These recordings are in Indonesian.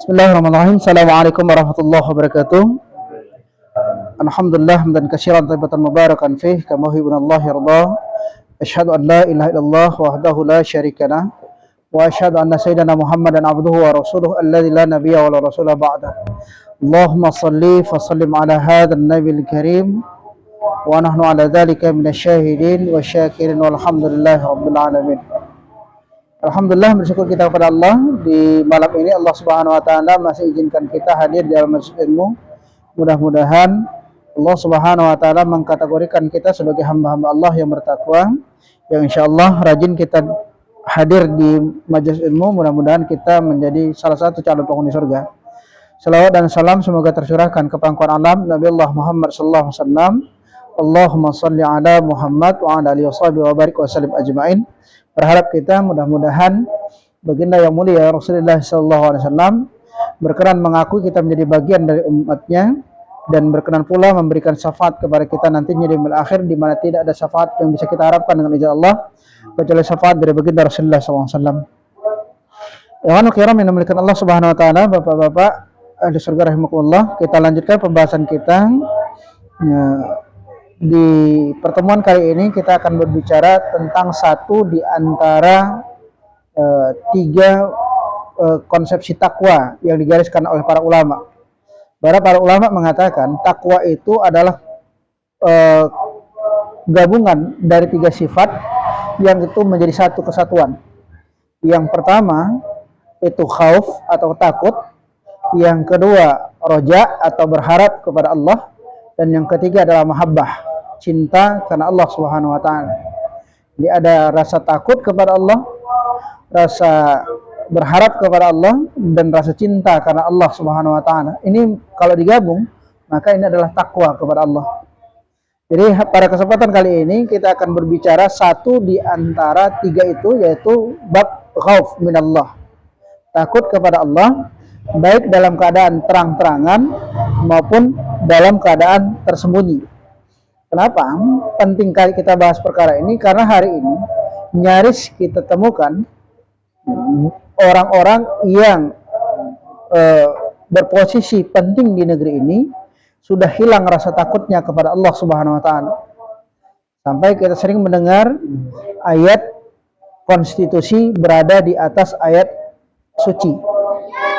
Bismillahirrahmanirrahim. Assalamualaikum warahmatullahi wabarakatuh. Alhamdulillah hamdan katsiran thayyibatan mubarakan fih kama yuhibbunallahi yarda. Asyhadu an la ilaha illallah wahdahu la syarika lah wa asyhadu anna sayyidana Muhammadan abduhu wa rasuluhu alladzi la nabiyya wa la rasula ba'da. Allahumma shalli wa sallim ala hadzal nabiyil karim wa nahnu ala dzalika minasyahidin wa syakirin walhamdulillahi rabbil alamin. Alhamdulillah, bersyukur kita kepada Allah di malam ini Allah Subhanahu wa taala masih izinkan kita hadir di dalam Majlis Ilmu. Mudah-mudahan Allah Subhanahu wa taala mengkategorikan kita sebagai hamba-hamba Allah yang bertakwa, yang insyaallah rajin kita hadir di Majlis Ilmu. Mudah-mudahan kita menjadi salah satu calon penghuni surga. Salawat dan salam semoga tercurahkan ke pangkuan alam Nabi Allah Muhammad sallallahu alaihi wasallam. Allahumma shalli ala Muhammad wa ala alihi wa barik wa sallim ajmain. Berharap kita mudah-mudahan baginda yang mulia Rasulullah SAW berkenan mengakui kita menjadi bagian dari umatnya dan berkenan pula memberikan syafaat kepada kita nantinya di yaumil akhir, di mana tidak ada syafaat yang bisa kita harapkan dengan izin Allah kecuali syafaat dari baginda Rasulullah SAW. Yang kiram yang dimuliakan Allah Subhanahu Wa Taala, bapak-bapak ahli surga rahimakumullah, kita lanjutkan pembahasan kita. Di pertemuan kali ini kita akan berbicara tentang satu di antara tiga konsepsi takwa yang digariskan oleh para ulama. Para ulama mengatakan takwa itu adalah gabungan dari tiga sifat yang itu menjadi satu kesatuan. Yang pertama itu khauf atau takut, yang kedua roja atau berharap kepada Allah, dan yang ketiga adalah mahabbah, cinta karena Allah Subhanahu wa taala. Jadi ada rasa takut kepada Allah, rasa berharap kepada Allah, dan rasa cinta karena Allah Subhanahu wa taala. Ini kalau digabung, maka ini adalah takwa kepada Allah. Jadi pada kesempatan kali ini kita akan berbicara satu di antara tiga itu, yaitu bab khauf minallah. Takut kepada Allah baik dalam keadaan terang-terangan maupun dalam keadaan tersembunyi. Kenapa penting kali kita bahas perkara ini? Karena hari ini nyaris kita temukan orang-orang yang berposisi penting di negeri ini sudah hilang rasa takutnya kepada Allah Subhanahu wa taala. Sampai kita sering mendengar ayat konstitusi berada di atas ayat suci.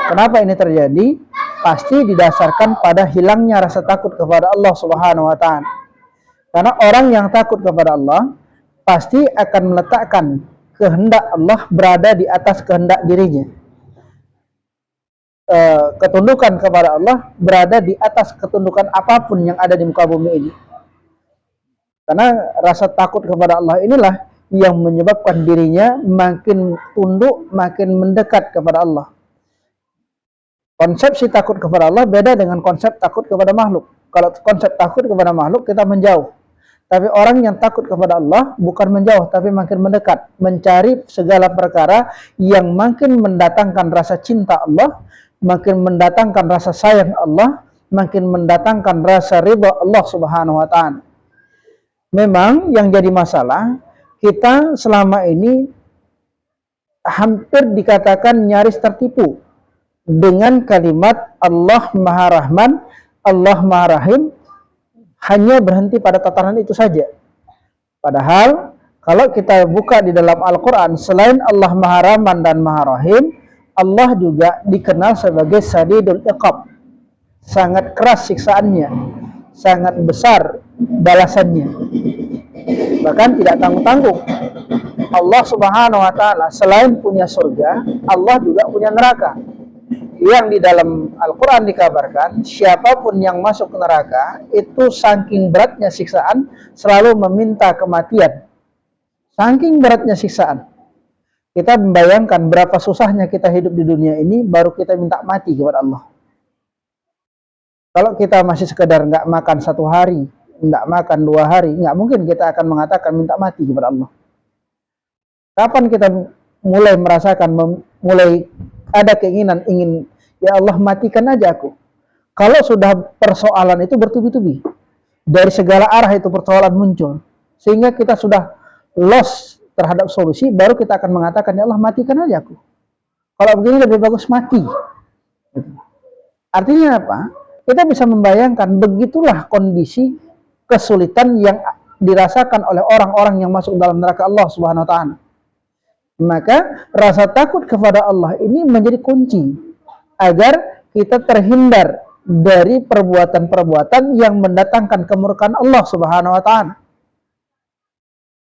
Kenapa ini terjadi? Pasti didasarkan pada hilangnya rasa takut kepada Allah Subhanahu wa taala. Karena orang yang takut kepada Allah pasti akan meletakkan kehendak Allah berada di atas kehendak dirinya. Ketundukan kepada Allah berada di atas ketundukan apapun yang ada di muka bumi ini. Karena rasa takut kepada Allah inilah yang menyebabkan dirinya makin tunduk, makin mendekat kepada Allah. Konsepsi takut kepada Allah beda dengan konsep takut kepada makhluk. Kalau konsep takut kepada makhluk kita menjauh. Tapi orang yang takut kepada Allah bukan menjauh, tapi makin mendekat, mencari segala perkara yang makin mendatangkan rasa cinta Allah, makin mendatangkan rasa sayang Allah, makin mendatangkan rasa ridha Allah Subhanahu wa taala. Memang yang jadi masalah, kita selama ini hampir dikatakan nyaris tertipu dengan kalimat Allah Maha Rahman, Allah Maha Rahim, hanya berhenti pada tataran itu saja. Padahal kalau kita buka di dalam Al-Quran, selain Allah Maha Rahman dan Maha Rahim, Allah juga dikenal sebagai Sadidul Iqab, sangat keras siksaannya, sangat besar balasannya, bahkan tidak tanggung-tanggung. Allah Subhanahu wa taala selain punya surga, Allah juga punya neraka. Yang di dalam Al-Quran dikabarkan siapapun yang masuk ke neraka itu saking beratnya siksaan selalu meminta kematian. Saking beratnya siksaan, kita membayangkan berapa susahnya kita hidup di dunia ini baru kita minta mati kepada Allah. Kalau kita masih sekedar nggak makan satu hari, nggak makan 2 hari, nggak mungkin kita akan mengatakan minta mati kepada Allah. Kapan kita mulai merasakan, mulai ada keinginan ingin, ya Allah matikan aja aku? Kalau sudah persoalan itu bertubi-tubi, dari segala arah itu persoalan muncul, sehingga kita sudah lost terhadap solusi, baru kita akan mengatakan, ya Allah matikan aja aku. Kalau begini lebih bagus mati. Artinya apa? Kita bisa membayangkan begitulah kondisi kesulitan yang dirasakan oleh orang-orang yang masuk dalam neraka Allah Subhanahu wa taala. Maka rasa takut kepada Allah ini menjadi kunci agar kita terhindar dari perbuatan-perbuatan yang mendatangkan kemurkaan Allah Subhanahu wa taala.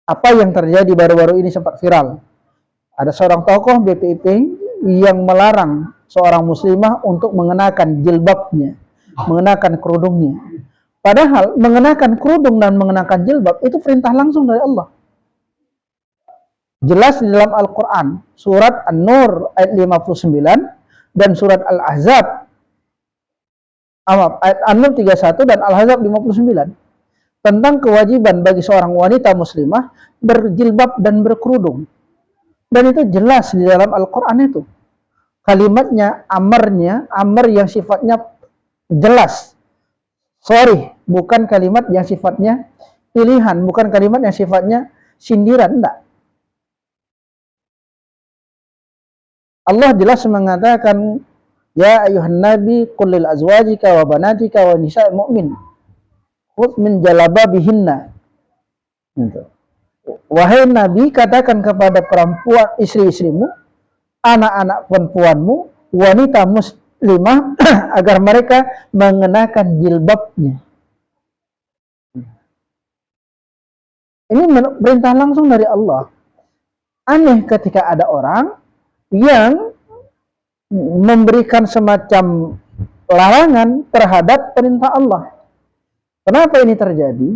Apa yang terjadi baru-baru ini sempat viral. Ada seorang tokoh BPIP yang melarang seorang muslimah untuk mengenakan jilbabnya, mengenakan kerudungnya. Padahal mengenakan kerudung dan mengenakan jilbab itu perintah langsung dari Allah. Jelas di dalam Al-Quran, surat An-Nur ayat 59 dan surat Al-Ahzab ayat An-Nur 31 dan Al-Ahzab 59 tentang kewajiban bagi seorang wanita muslimah berjilbab dan berkerudung. Dan itu jelas di dalam Al-Quran itu. Kalimatnya, amar yang sifatnya jelas. Sorry, bukan kalimat yang sifatnya pilihan, bukan kalimat yang sifatnya sindiran, enggak. Allah jelas mengatakan, ya ayuhan nabi qul lil azwajika wa banatika wa nisa'il mu'min khudh min jalababihinna. Wahai nabi, katakan kepada perempuan istri-istrimu, anak-anak perempuanmu, wanita muslimah agar mereka mengenakan jilbabnya. Ini perintah langsung dari Allah. Aneh ketika ada orang yang memberikan semacam larangan terhadap perintah Allah. Kenapa ini terjadi?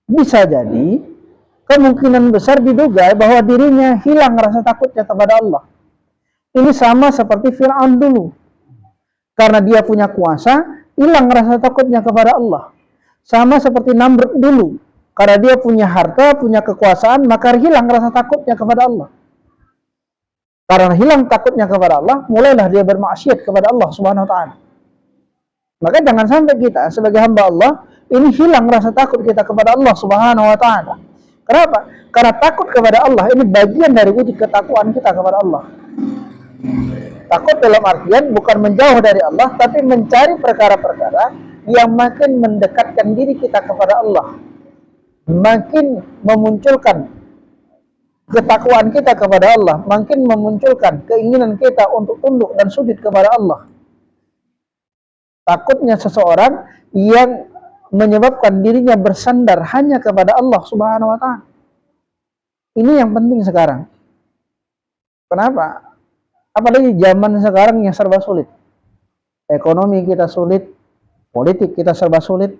Bisa jadi kemungkinan besar diduga bahwa dirinya hilang rasa takutnya kepada Allah. Ini sama seperti Fir'aun dulu. Karena dia punya kuasa, hilang rasa takutnya kepada Allah. Sama seperti Namrud dulu. Karena dia punya harta, punya kekuasaan, maka hilang rasa takutnya kepada Allah. Karena hilang takutnya kepada Allah, mulailah dia bermaksiat kepada Allah Subhanahu wa taala. Maka jangan sampai kita sebagai hamba Allah ini hilang rasa takut kita kepada Allah Subhanahu wa taala. Kenapa? Karena takut kepada Allah ini bagian dari wujud ketakwaan kita kepada Allah. Takut dalam artian bukan menjauh dari Allah, tapi mencari perkara-perkara yang makin mendekatkan diri kita kepada Allah, makin memunculkan ketakwaan kita kepada Allah, makin memunculkan keinginan kita untuk tunduk dan sujud kepada Allah. Takutnya seseorang yang menyebabkan dirinya bersandar hanya kepada Allah Subhanahu wa taala. Ini yang penting sekarang. Kenapa? Apalagi zaman sekarang yang serba sulit. Ekonomi kita sulit, politik kita serba sulit,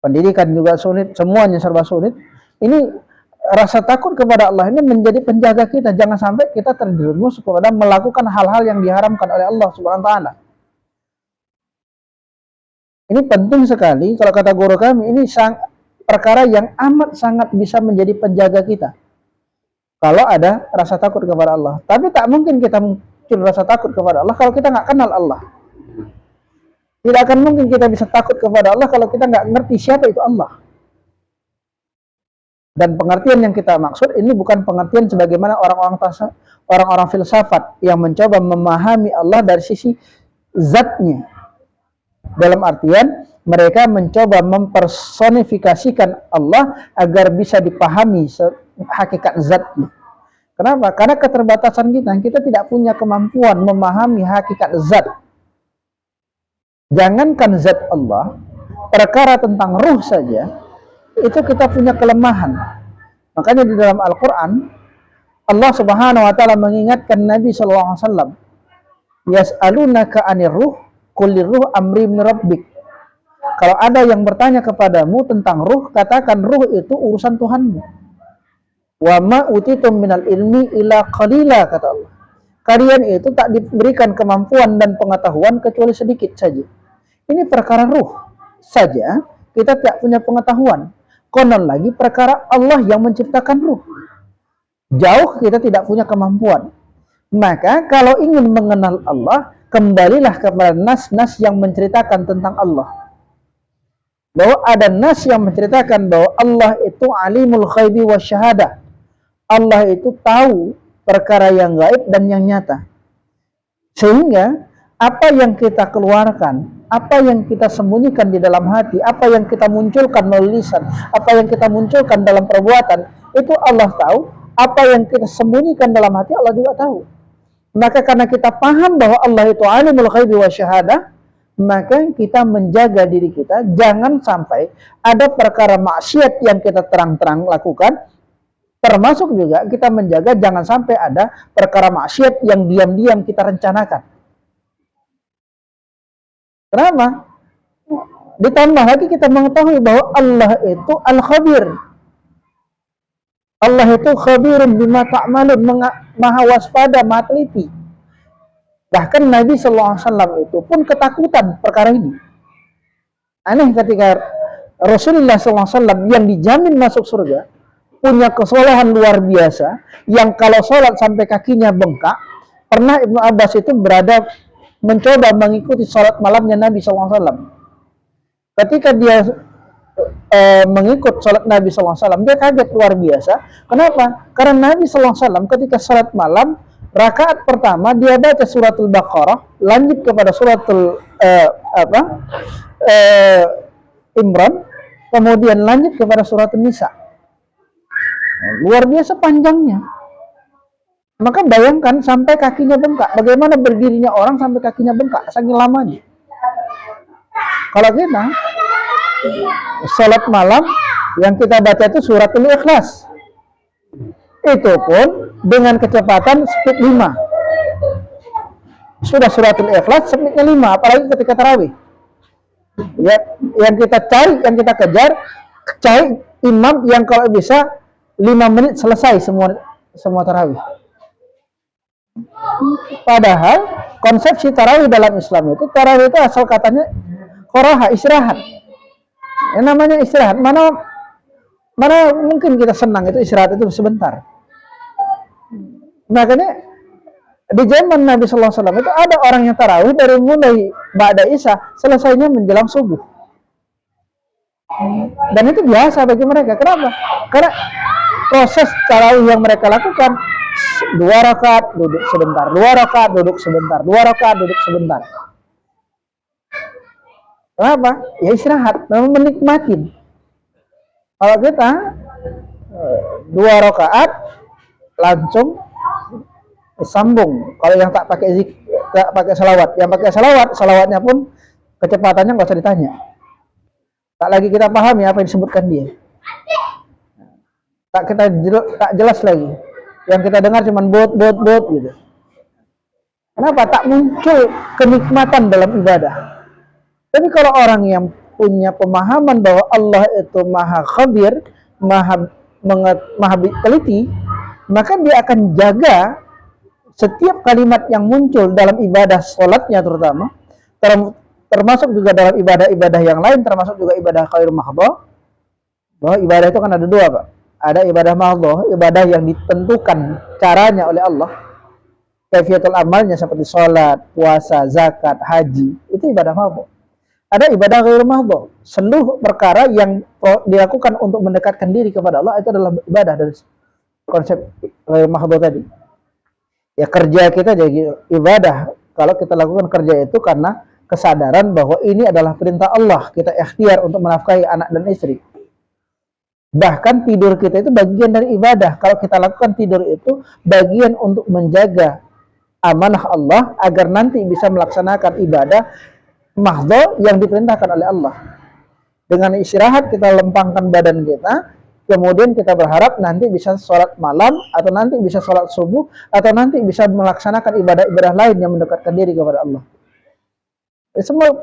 pendidikan juga sulit, semuanya serba sulit. Ini rasa takut kepada Allah ini menjadi penjaga kita, jangan sampai kita terjerumus kepada melakukan hal-hal yang diharamkan oleh Allah Subhanahu wa taala. Ini penting sekali, kalau kata guru kami, ini perkara yang amat sangat bisa menjadi penjaga kita. Kalau ada rasa takut kepada Allah. Tapi tak mungkin kita muncul rasa takut kepada Allah kalau kita nggak kenal Allah. Tidak akan mungkin kita bisa takut kepada Allah kalau kita nggak ngerti siapa itu Allah. Dan pengertian yang kita maksud ini bukan pengertian sebagaimana orang-orang filsafat yang mencoba memahami Allah dari sisi zatnya. Dalam artian mereka mencoba mempersonifikasikan Allah agar bisa dipahami hakikat zatnya. Kenapa? Karena keterbatasan kita tidak punya kemampuan memahami hakikat zat. Jangankan zat Allah, perkara tentang ruh saja itu kita punya kelemahan. Makanya di dalam Al-Quran Allah Subhanahu wa taala mengingatkan Nabi sallallahu alaihi wasallam, yas'alunaka 'anir ruh qul ruh amri min rabbik. Kalau ada yang bertanya kepadamu tentang ruh, katakan ruh itu urusan Tuhanmu. Wa ma utitum minal ilmi ila qalila, kata Allah. Kalian itu tak diberikan kemampuan dan pengetahuan kecuali sedikit saja. Ini perkara ruh saja kita tidak punya pengetahuan. Konon lagi perkara Allah yang menciptakan ruh. Jauh kita tidak punya kemampuan. Maka kalau ingin mengenal Allah, kembalilah kepada nas-nas yang menceritakan tentang Allah. Bahwa ada nas yang menceritakan bahwa Allah itu alimul ghaibi wa syahadah. Allah itu tahu perkara yang gaib dan yang nyata. Sehingga apa yang kita keluarkan, apa yang kita sembunyikan di dalam hati, apa yang kita munculkan melalui lisan, apa yang kita munculkan dalam perbuatan, itu Allah tahu. Apa yang kita sembunyikan dalam hati Allah juga tahu. Maka karena kita paham bahwa Allah itu alimul ghaibi wa syahadah, maka kita menjaga diri kita jangan sampai ada perkara maksiat yang kita terang-terang lakukan, termasuk juga kita menjaga jangan sampai ada perkara maksiat yang diam-diam kita rencanakan. Kenapa? Ditambah lagi kita mengetahui bahwa Allah itu al-khabir. Allah itu khabirun bima ta'malun, maha waspada, maha teliti. Bahkan Nabi SAW itu pun ketakutan perkara ini. Aneh ketika Rasulullah SAW yang dijamin masuk surga, punya kesolehan luar biasa, yang kalau sholat sampai kakinya bengkak. Pernah Ibnu Abbas itu mencoba mengikuti sholat malamnya Nabi SAW. Ketika dia mengikut sholat Nabi SAW, dia kaget luar biasa. Kenapa? Karena Nabi SAW ketika sholat malam, rakaat pertama dia baca suratul Baqarah, lanjut kepada suratul Imran, kemudian lanjut kepada suratul Nisa. Luar biasa panjangnya. Maka bayangkan sampai kakinya bengkak. Bagaimana berdirinya orang sampai kakinya bengkak, saking lamanya. Kalau kita salat malam yang kita baca itu suratul Ikhlas, itu pun dengan kecepatan speed 5. Sudah suratul Ikhlas speednya 5, apalagi ketika tarawih. Ya, yang kita cari, yang kita kejar, cari imam yang kalau bisa 5 menit selesai semua tarawih. Padahal konsepsi tarawih dalam Islam itu, tarawih itu asal katanya qaraha, istirahat. Yang namanya istirahat, mana mungkin kita senang itu istirahat itu sebentar. Makanya di zaman Nabi SAW itu ada orang yang tarawih dari mulai ba'da isya selesainya menjelang subuh. Dan itu biasa bagi mereka. Kenapa? Karena proses tarawih yang mereka lakukan 2 rakaat duduk sebentar, 2 rakaat duduk sebentar, 2 rakaat duduk sebentar. Kenapa? Ya istirahat, memang menikmatin. Kalau kita 2 rakaat langsung sambung. Kalau yang tak pakai salawat, yang pakai salawatnya pun kecepatannya nggak usah ditanya. Tak lagi kita pahami apa yang disebutkan dia. Tak jelas lagi. Yang kita dengar cuma bot gitu. Kenapa? Tak muncul kenikmatan dalam ibadah. Tapi kalau orang yang punya pemahaman bahwa Allah itu maha khabir, maha teliti, maka dia akan jaga setiap kalimat yang muncul dalam ibadah sholatnya terutama, termasuk juga dalam ibadah-ibadah yang lain, termasuk juga ibadah khair mahdhah. Bahwa ibadah itu kan ada 2, Pak. Ada ibadah mahdhah, ibadah yang ditentukan caranya oleh Allah. Kaifiatul amalnya seperti sholat, puasa, zakat, haji, itu ibadah mahdhah. Ada ibadah ghair mahdhah, seluruh perkara yang dilakukan untuk mendekatkan diri kepada Allah itu adalah ibadah dari konsep ghair mahdhah tadi. Ya kerja kita jadi ibadah kalau kita lakukan kerja itu karena kesadaran bahwa ini adalah perintah Allah, kita ikhtiar untuk menafkahi anak dan istri. Bahkan tidur kita itu bagian dari ibadah. Kalau kita lakukan tidur itu bagian untuk menjaga amanah Allah agar nanti bisa melaksanakan ibadah mahdhah yang diperintahkan oleh Allah. Dengan istirahat kita lempangkan badan kita, kemudian kita berharap nanti bisa sholat malam, atau nanti bisa sholat subuh, atau nanti bisa melaksanakan ibadah-ibadah lain yang mendekatkan diri kepada Allah.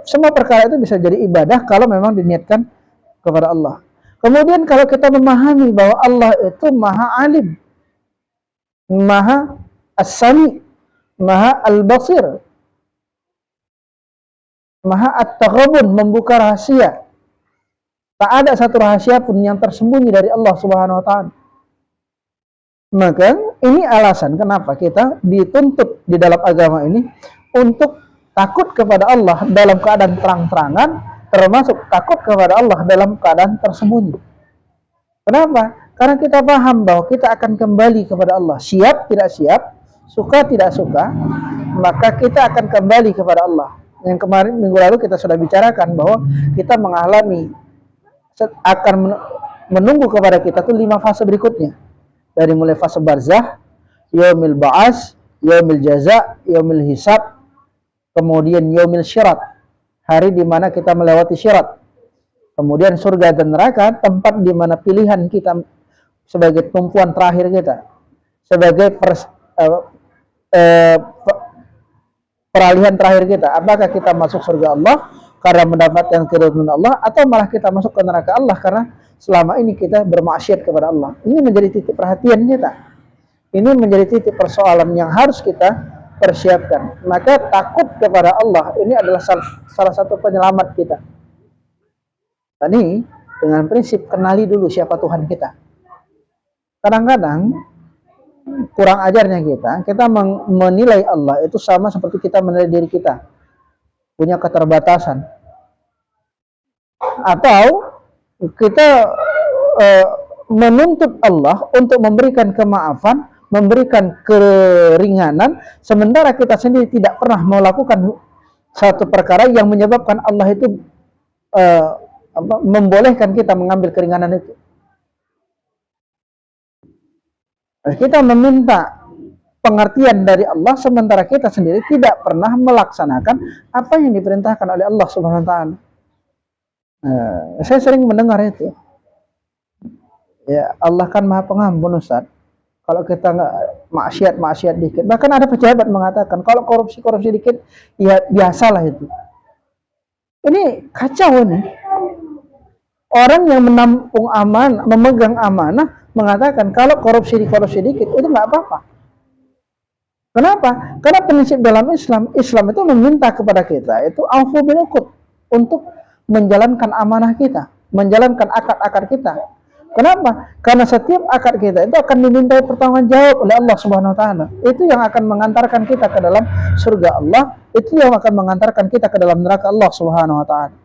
Semua perkara itu bisa jadi ibadah kalau memang diniatkan kepada Allah. Kemudian kalau kita memahami bahwa Allah itu maha alim, maha as-sami, maha al-basir, maha at-taghabun, membuka rahasia. Tak ada satu rahasia pun yang tersembunyi dari Allah Subhanahu wa ta'ala. Maka ini alasan kenapa kita dituntut di dalam agama ini untuk takut kepada Allah dalam keadaan terang-terangan, termasuk takut kepada Allah dalam keadaan tersembunyi. Kenapa? Karena kita paham bahwa kita akan kembali kepada Allah. Siap tidak siap, suka tidak suka, maka kita akan kembali kepada Allah. Yang kemarin minggu lalu kita sudah bicarakan bahwa kita mengalami akan menunggu kepada kita tuh 5 fase berikutnya. Dari mulai fase barzah, yaumil ba'as, yaumil jaza, yaumil hisab, kemudian yaumil syirat, hari di mana kita melewati syirat. Kemudian surga dan neraka, tempat di mana pilihan kita sebagai tumpuan terakhir kita, sebagai peralihan terakhir kita. Apakah kita masuk surga Allah karena mendapatkan keridhaan Allah, atau malah kita masuk ke neraka Allah karena selama ini kita bermaksiat kepada Allah. Ini menjadi titik perhatian kita. Ini menjadi titik persoalan yang harus kita persiapkan. Maka takut kepada Allah ini adalah salah satu penyelamat kita. Tadi dengan prinsip kenali dulu siapa Tuhan kita. Kadang-kadang kurang ajarnya kita menilai Allah itu sama seperti kita menilai diri kita, punya keterbatasan. Atau kita menuntut Allah untuk memberikan kemaafan, memberikan keringanan, sementara kita sendiri tidak pernah melakukan satu perkara yang menyebabkan Allah itu membolehkan kita mengambil keringanan itu. Kita meminta pengertian dari Allah, sementara kita sendiri tidak pernah melaksanakan apa yang diperintahkan oleh Allah Subhanahu wa taala. Saya sering mendengar itu. Ya, Allah kan Maha Pengampun, Ustaz. Kalau kita nggak maksiat dikit, bahkan ada pejabat mengatakan kalau korupsi dikit, ya biasalah itu. Ini kacau ini. Orang yang menampung amanah, memegang amanah, mengatakan kalau korupsi dikit itu nggak apa-apa. Kenapa? Karena prinsip dalam Islam itu meminta kepada kita itu aufu bil uqud, untuk menjalankan amanah kita, menjalankan akad-akad kita. Kenapa? Karena setiap akad kita itu akan dimintai pertanggungjawab oleh Allah Subhanahu wa taala. Itu yang akan mengantarkan kita ke dalam surga Allah, itu yang akan mengantarkan kita ke dalam neraka Allah Subhanahu wa taala.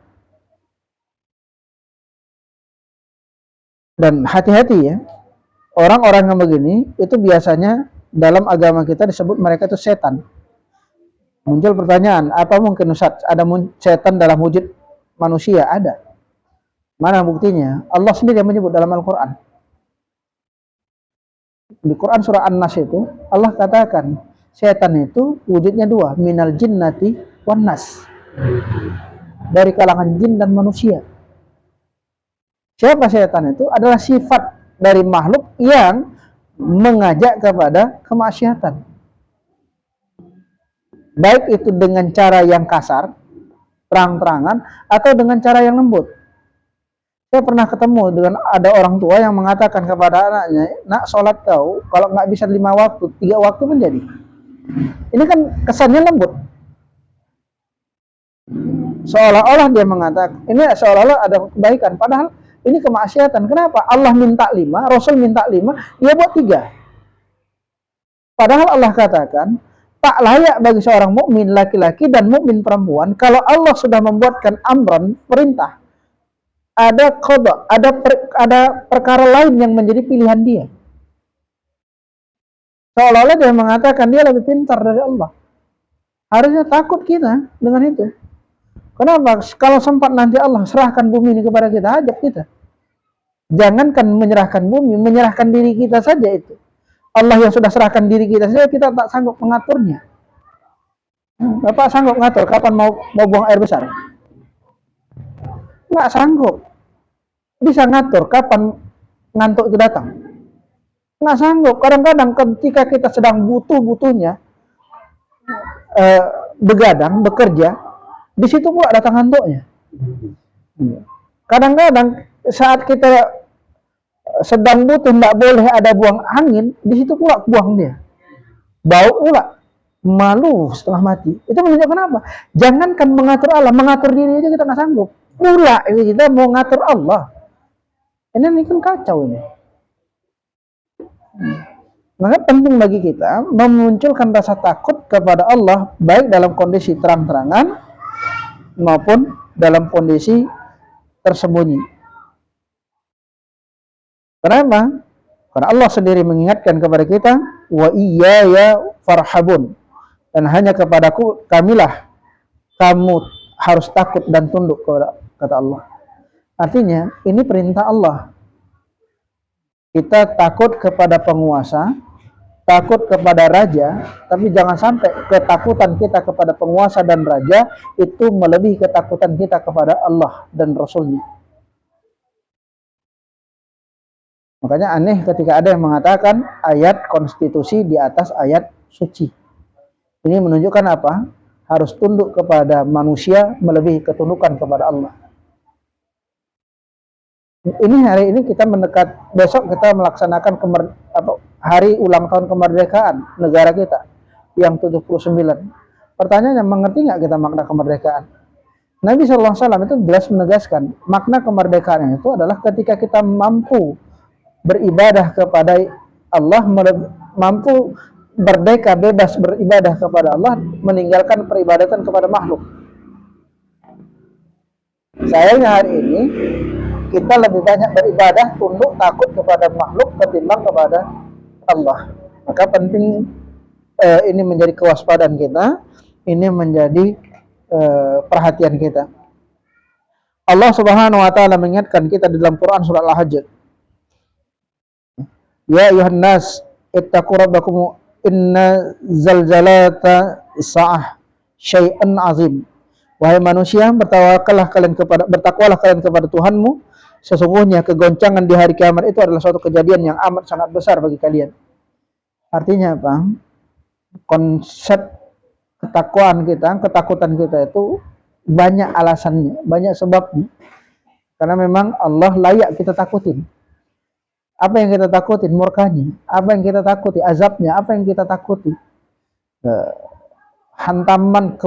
Dan hati-hati ya, orang-orang yang begini itu biasanya dalam agama kita disebut mereka itu setan. Muncul pertanyaan, apa mungkin Ustaz ada setan dalam wujud manusia? Ada. Mana buktinya? Allah sendiri yang menyebut dalam Al-Quran. Di Quran surah An-Nas itu Allah katakan setan itu wujudnya 2, minal jinnati wan nas, dari kalangan jin dan manusia. Siapa setan itu? Adalah sifat dari makhluk yang mengajak kepada kemaksiatan, baik itu dengan cara yang kasar, terang-terangan, atau dengan cara yang lembut. Saya pernah ketemu dengan ada orang tua yang mengatakan kepada anaknya, nak sholat kau kalau nggak bisa 5 waktu, 3 waktu menjadi. Ini kan kesannya lembut, seolah-olah dia mengatakan ini seolah-olah ada kebaikan, padahal ini kemaksiatan. Kenapa? Allah minta 5, Rasul minta 5, dia buat 3. Padahal Allah katakan tak layak bagi seorang mukmin laki-laki dan mukmin perempuan kalau Allah sudah membuatkan amran, perintah, ada qada, ada perkara lain yang menjadi pilihan dia. Seolah-olah dia mengatakan dia lebih pintar dari Allah. Harusnya takut kita dengan itu. Kenapa? Kalau sempat nanti Allah serahkan bumi ini kepada kita, ajak kita. Jangankan menyerahkan bumi, menyerahkan diri kita saja itu. Allah yang sudah serahkan diri kita saja, kita tak sanggup mengaturnya. Bapak sanggup mengatur kapan mau buang air besar? Nggak sanggup. Bisa ngatur kapan ngantuk itu datang? Nggak sanggup. Kadang-kadang ketika kita sedang butuh-butuhnya begadang, bekerja, di situ pula datang ngantuknya. Kadang-kadang saat kita sedang butuh, nggak boleh ada buang angin, di situ pula buang dia. Bau pula, malu setelah mati. Itu menunjukkan apa? Jangankan mengatur Allah, mengatur diri aja kita nggak sanggup. Pula kita mau ngatur Allah. Ini kan kacau ini. Maka penting bagi kita memunculkan rasa takut kepada Allah, baik dalam kondisi terang-terangan maupun dalam kondisi tersembunyi. Kenapa? Karena Allah sendiri mengingatkan kepada kita, wa iyaya farhabun. dan hanya kepadaku kamilah kamu harus takut dan tunduk kepada, kata Allah. Artinya ini perintah Allah. Kita takut kepada penguasa, takut kepada raja, tapi jangan sampai ketakutan kita kepada penguasa dan raja itu melebihi ketakutan kita kepada Allah dan Rasulnya. Makanya aneh ketika ada yang mengatakan ayat konstitusi di atas ayat suci. Ini menunjukkan apa? Harus tunduk kepada manusia melebihi ketundukan kepada Allah. Ini hari ini kita mendekat, besok kita melaksanakan hari ulang tahun kemerdekaan negara kita yang 79. Pertanyaannya, mengerti nggak kita makna kemerdekaan? Nabi SAW itu jelas menegaskan makna kemerdekaan itu adalah ketika kita mampu beribadah kepada Allah, mampu merdeka bebas beribadah kepada Allah, meninggalkan peribadatan kepada makhluk. Sayangnya hari ini kita lebih banyak beribadah tunduk takut kepada makhluk ketimbang kepada Allah. Maka penting ini menjadi kewaspadaan kita, ini menjadi perhatian kita. Allah Subhanahu wa taala mengingatkan kita di dalam Quran surat Al-Hajj. Ya ayuhan nas ittaqu rabbakum inna zalzalata sa'ah syai'an azim. Wahai manusia, bertakwalah kalian kepada Tuhanmu. Sesungguhnya kegoncangan di hari kiamat itu adalah suatu kejadian yang amat sangat besar bagi kalian. Artinya apa? Konsep ketakwaan kita, ketakutan kita itu banyak alasannya, banyak sebabnya. Karena memang Allah layak kita takutin. Apa yang kita takuti? Murkanya. Apa yang kita takuti? Azabnya. Apa yang kita takuti? Hantaman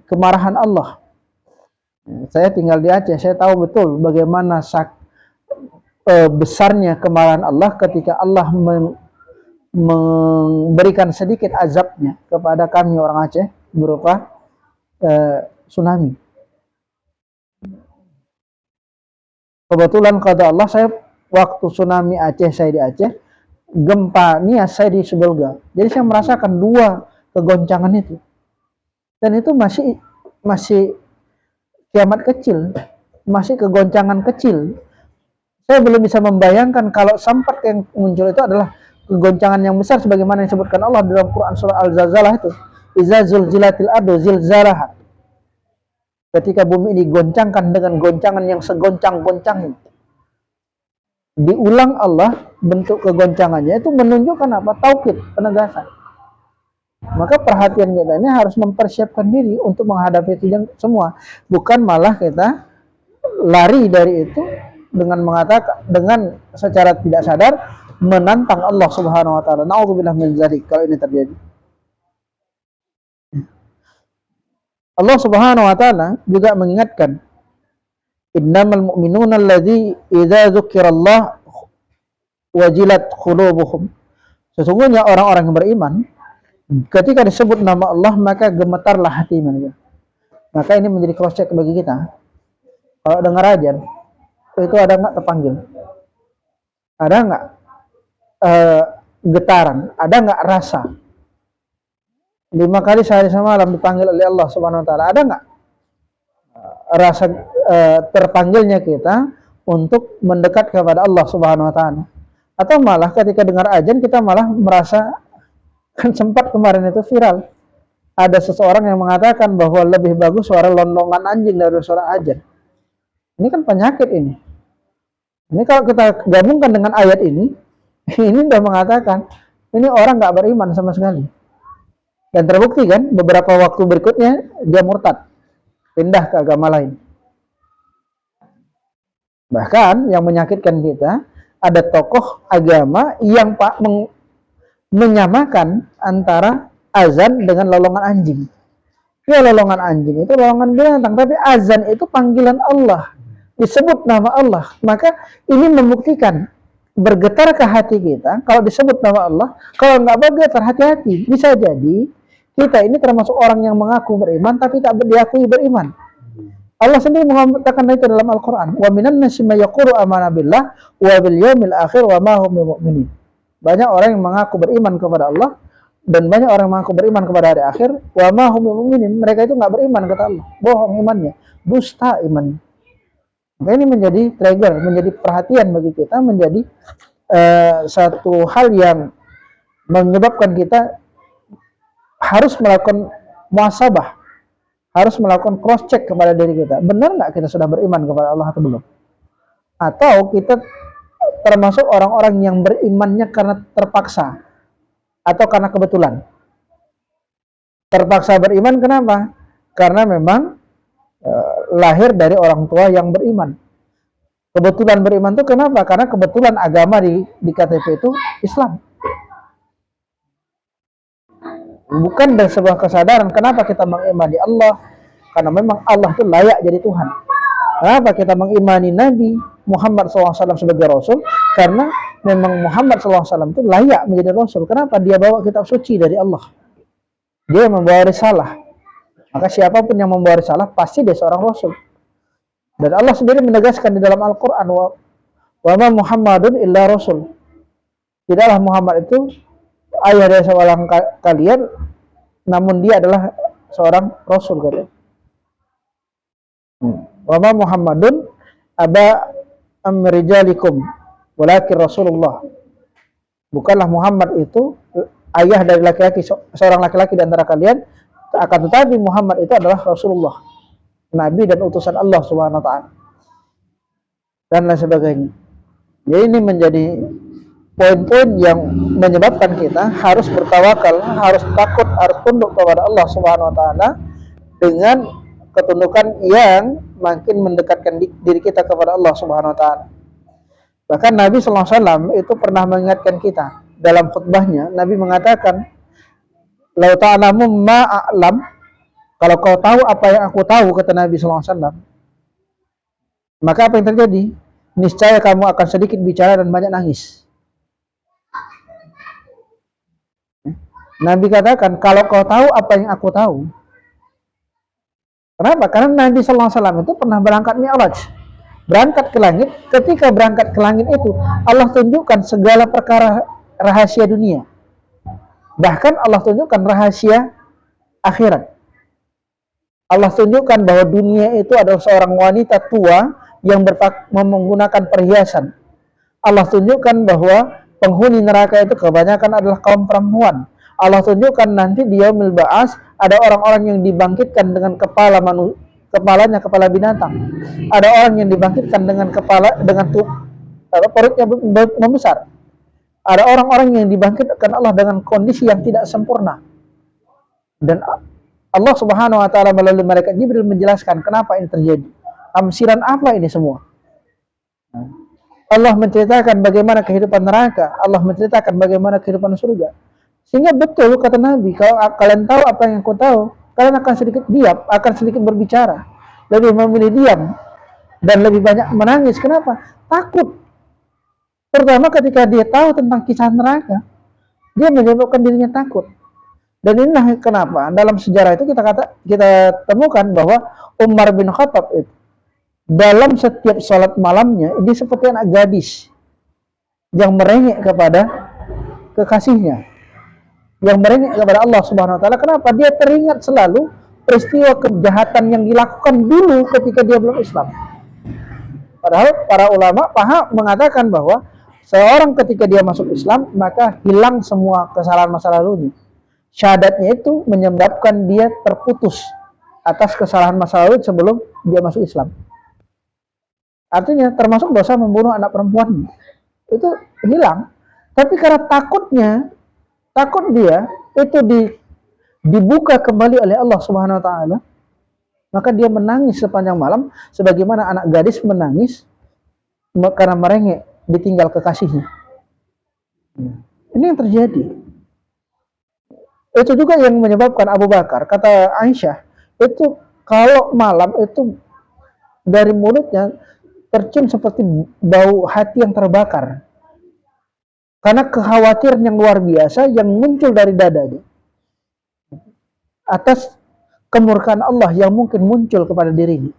kemarahan Allah. Saya tinggal di Aceh, saya tahu betul bagaimana besarnya kemarahan Allah ketika Allah memberikan sedikit azabnya kepada kami orang Aceh berupa tsunami. Kebetulan kata Allah, saya waktu tsunami Aceh, saya di Aceh, gempa Nias saya di Sibolga. Jadi saya merasakan dua kegoncangan itu. Dan itu masih kiamat kecil, masih kegoncangan kecil. Saya belum bisa membayangkan kalau sempat yang muncul itu adalah kegoncangan yang besar sebagaimana yang disebutkan Allah dalam Quran surah Al-Zalzalah itu. Iza zulzilatil ardu zilzalaha. Ketika bumi ini digoncangkan dengan goncangan yang segoncang-goncangnya. Diulang Allah bentuk kegoncangannya, itu menunjukkan apa? Taukid, penegasan. Maka perhatian kita ini harus mempersiapkan diri untuk menghadapi itu semua, bukan malah kita lari dari itu dengan mengatakan, dengan secara tidak sadar menantang Allah Subhanahu wa taala. Nauzubillah min dzalik kalau ini terjadi. Allah Subhanahu wa taala juga mengingatkan, innamal mu'minuna alladzi idza dzukirallah wajilat qulubuhum. Sesungguhnya orang-orang yang beriman ketika disebut nama Allah maka gemetarlah hati mereka. Maka ini menjadi cross check bagi kita. Kalau dengar azan itu ada enggak terpanggil? Ada enggak getaran? Ada enggak rasa? 5 kali sehari semalam dipanggil oleh Allah Subhanahu wa taala. Ada enggak rasa terpanggilnya kita untuk mendekat kepada Allah Subhanahu wa taala? Atau malah ketika dengar azan kita malah merasa, kan sempat kemarin itu viral, ada seseorang yang mengatakan bahwa lebih bagus suara londongan anjing dari suara azan. Ini kan penyakit ini. Ini kalau kita gabungkan dengan ayat ini udah mengatakan ini orang nggak beriman sama sekali. Dan terbukti kan beberapa waktu berikutnya dia murtad, pindah ke agama lain. Bahkan yang menyakitkan kita, ada tokoh agama yang menyamakan antara azan dengan lolongan anjing. Ya, lolongan anjing itu lolongan binatang, tapi azan itu panggilan Allah, disebut nama Allah. Maka ini membuktikan bergetar ke hati kita kalau disebut nama Allah. Kalau nggak bergetar, hati-hati, bisa jadi kita ini termasuk orang yang mengaku beriman tapi tak diakui beriman. Allah sendiri mengatakan itu dalam Al-Quran. Wa minan nasi may yaqulu amanna billah wa bil yaumil akhir wa ma hum bimu'minin. Banyak orang yang mengaku beriman kepada Allah dan banyak orang mengaku beriman kepada hari akhir, wa ma hum mu'minin, mereka itu nggak beriman kata Allah, bohong imannya, dusta imannya. Maka ini menjadi trigger, menjadi perhatian bagi kita, menjadi satu hal yang menyebabkan kita harus melakukan muhasabah, harus melakukan cross check kepada diri kita. Benar nggak kita sudah beriman kepada Allah atau belum? Atau kita termasuk orang-orang yang berimannya karena terpaksa atau karena kebetulan? Terpaksa beriman kenapa? Karena memang lahir dari orang tua yang beriman. Kebetulan beriman itu kenapa? Karena kebetulan agama di KTP itu Islam. Bukan dari sebuah kesadaran kenapa kita mengimani Allah, karena memang Allah itu layak jadi Tuhan. Kenapa kita mengimani Nabi Muhammad SAW sebagai Rasul? Karena memang Muhammad SAW itu layak menjadi Rasul. Kenapa? Dia bawa kitab suci dari Allah. Dia membawa risalah. Maka siapapun yang membawa risalah pasti dia seorang Rasul. Dan Allah sendiri menegaskan di dalam Al-Quran, wa ma Muhammadun illa Rasul. Tidaklah Muhammad itu ayah dari seorang kalian, namun dia adalah seorang Rasul. Wa ma Muhammadun aba amrijalikum walakin Rasulullah. Bukanlah Muhammad itu ayah dari laki-laki, seorang laki-laki di antara kalian, akan tetapi Muhammad itu adalah Rasulullah, Nabi dan utusan Allah Subhanahu wa ta'ala, dan lain sebagainya. Jadi ini menjadi poin-poin yang menyebabkan kita harus bertawakal, harus takut, harus tunduk kepada Allah Subhanahu wa ta'ala dengan ketundukan yang makin mendekatkan diri kita kepada Allah Subhanahu wa ta'ala. Bahkan Nabi sallallahu alaihi wasallam itu pernah mengingatkan kita dalam khutbahnya. Nabi mengatakan, "Lau ta'lamu ma a'lam," kalau kau tahu apa yang aku tahu, kata Nabi sallallahu alaihi wasallam, maka apa yang terjadi? Niscaya kamu akan sedikit bicara dan banyak nangis. Nabi katakan, kalau kau tahu apa yang aku tahu. Kenapa? Karena Nabi sallallahu alaihi wasallam itu pernah berangkat Mi'raj, berangkat ke langit. Ketika berangkat ke langit itu, Allah tunjukkan segala perkara rahasia dunia. Bahkan Allah tunjukkan rahasia akhirat. Allah tunjukkan bahwa dunia itu adalah seorang wanita tua yang menggunakan perhiasan. Allah tunjukkan bahwa penghuni neraka itu kebanyakan adalah kaum perempuan. Allah tunjukkan nanti di yaumil ba'as ada orang-orang yang dibangkitkan dengan kepalanya kepala binatang. Ada orang yang dibangkitkan dengan perutnya membesar. Ada orang-orang yang dibangkitkan Allah dengan kondisi yang tidak sempurna. Dan Allah Subhanahu wa ta'ala melalui malaikat Jibril menjelaskan kenapa ini terjadi. Tamsilan apa ini semua? Allah menceritakan bagaimana kehidupan neraka, Allah menceritakan bagaimana kehidupan surga. Sehingga betul kata Nabi, kalau kalian tahu apa yang aku tahu, kalian akan sedikit diam, akan sedikit berbicara. Lebih memilih diam dan lebih banyak menangis. Kenapa? Takut. Pertama ketika dia tahu tentang kisah neraka, dia menyebabkan dirinya takut. Dan inilah kenapa dalam sejarah itu kita temukan bahwa Umar bin Khattab itu dalam setiap sholat malamnya dia seperti anak gadis yang merengek kepada kekasihnya, yang merengek kepada Allah Subhanahu wa ta'ala. Kenapa? Dia teringat selalu peristiwa kejahatan yang dilakukan dulu ketika dia belum Islam. Padahal para ulama mengatakan bahwa seorang ketika dia masuk Islam maka hilang semua kesalahan masa lalunya. Syahadatnya itu menyebabkan dia terputus atas kesalahan masa lalu sebelum dia masuk Islam. Artinya termasuk dosa membunuh anak perempuan itu hilang. Tapi karena takut dia itu dibuka kembali oleh Allah Subhanahu wa ta'ala, maka dia menangis sepanjang malam sebagaimana anak gadis menangis karena merengek ditinggal kekasihnya. Ini yang terjadi. Itu juga yang menyebabkan Abu Bakar, kata Aisyah, itu kalau malam itu dari mulutnya tercium seperti bau hati yang terbakar. Karena kekhawatiran yang luar biasa yang muncul dari dadanya atas kemurkaan Allah yang mungkin muncul kepada dirinya.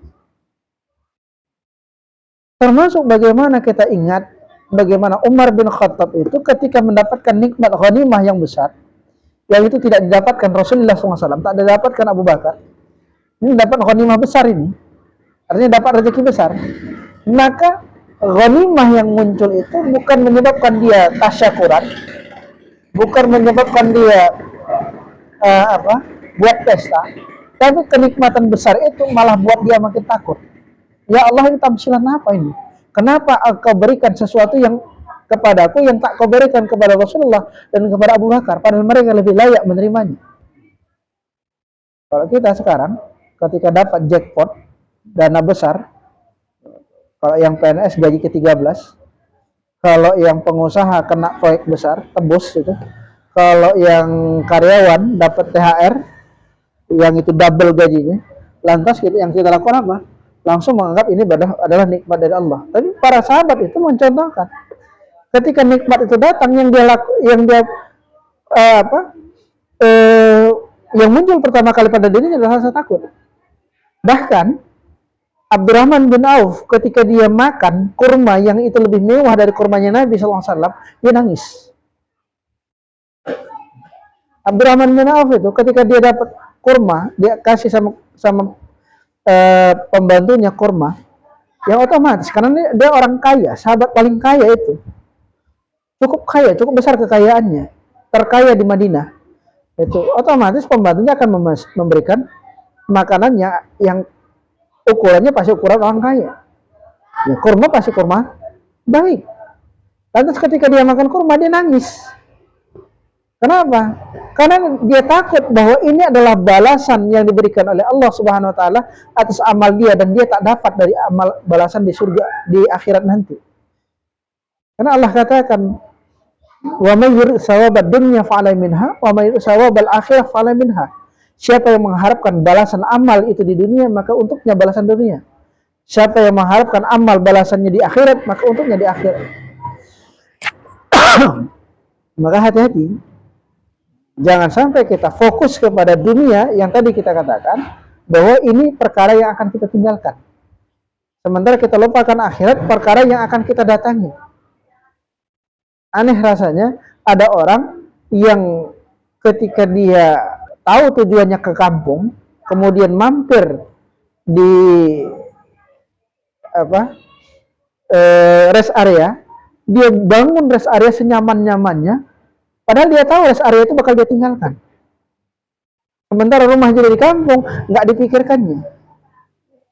Termasuk bagaimana kita ingat bagaimana Umar bin Khattab itu ketika mendapatkan nikmat ghanimah yang besar, yang itu tidak didapatkan Rasulullah SAW, tak didapatkan Abu Bakar. Ini dapat ghanimah besar ini. Artinya dapat rezeki besar. Maka ghanimah yang muncul itu bukan menyebabkan dia tasyakuran, bukan menyebabkan dia buat pesta, tapi kenikmatan besar itu malah buat dia makin takut. Ya Allah, ini tamsilan apa ini? Kenapa kau berikan sesuatu yang kepadaku yang tak kau berikan kepada Rasulullah dan kepada Abu Bakar, padahal mereka lebih layak menerimanya. Kalau kita sekarang ketika dapat jackpot dana besar, kalau yang PNS gaji ke-13, kalau yang pengusaha kena proyek besar tembus itu, kalau yang karyawan dapat THR yang itu double gajinya, lantas yang kita lakukan apa? Langsung menganggap ini adalah nikmat dari Allah. Tapi para sahabat itu mencontohkan, ketika nikmat itu datang, yang muncul pertama kali pada dirinya adalah rasa takut. Bahkan Abdurrahman bin Auf ketika dia makan kurma yang itu lebih mewah dari kurmanya Nabi SAW, dia nangis. Abdurrahman bin Auf itu ketika dia dapat kurma, dia kasih sama pembantunya kurma, yang otomatis karena dia orang kaya, sahabat paling kaya itu, cukup kaya, cukup besar kekayaannya, terkaya di Madinah, itu otomatis pembantunya akan memberikan makanannya yang ukurannya pasti ukuran orang kaya. Ya, kurma pasti kurma baik. Lantas ketika dia makan kurma, dia nangis. Kenapa? Karena dia takut bahwa ini adalah balasan yang diberikan oleh Allah Subhanahu wa taala atas amal dia, dan dia tak dapat dari amal balasan di surga di akhirat nanti. Karena Allah katakan, "Wa may yurid thawabad dunya fa'alai minha, wa may yurid thawabal akhirah fa'alai minha." Siapa yang mengharapkan balasan amal itu di dunia, maka untuknya balasan dunia. Siapa yang mengharapkan amal balasannya di akhirat, maka untuknya di akhirat. Maka hati-hati. Jangan sampai kita fokus kepada dunia yang tadi kita katakan bahwa ini perkara yang akan kita tinggalkan. Sementara kita lupakan akhirat, perkara yang akan kita datangi. Aneh rasanya ada orang yang ketika dia tahu tujuannya ke kampung, kemudian mampir di rest area, dia bangun rest area senyaman-nyamannya, padahal dia tahu rest area itu bakal dia tinggalkan. Sementara rumah jadi di kampung, nggak dipikirkannya.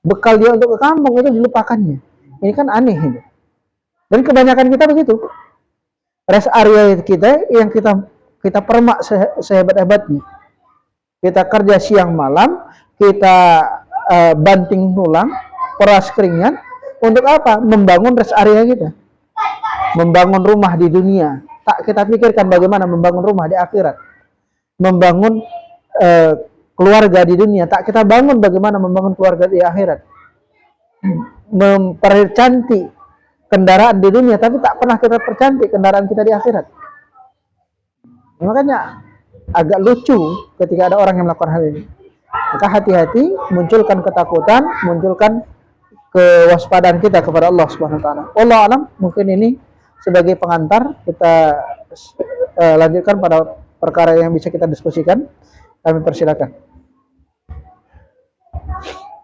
Bekal dia untuk ke kampung itu dilupakannya. Ini kan aneh ini. Dan kebanyakan kita begitu. Rest area kita yang kita permak sehebat-hebatnya. Kita kerja siang malam, kita banting tulang, peras keringat, untuk apa? Membangun rest area kita. Membangun rumah di dunia. Tak kita pikirkan bagaimana membangun rumah di akhirat. Membangun keluarga di dunia. Tak kita bangun bagaimana membangun keluarga di akhirat. Mempercantik kendaraan di dunia, tapi tak pernah kita percantik kendaraan kita di akhirat. Makanya agak lucu ketika ada orang yang melakukan hal ini. Maka hati-hati, munculkan ketakutan, munculkan kewaspadaan kita kepada Allah Subhanahu wa taala. Wallahu alam, mungkin ini sebagai pengantar, kita lanjutkan pada perkara yang bisa kita diskusikan. Kami persilakan.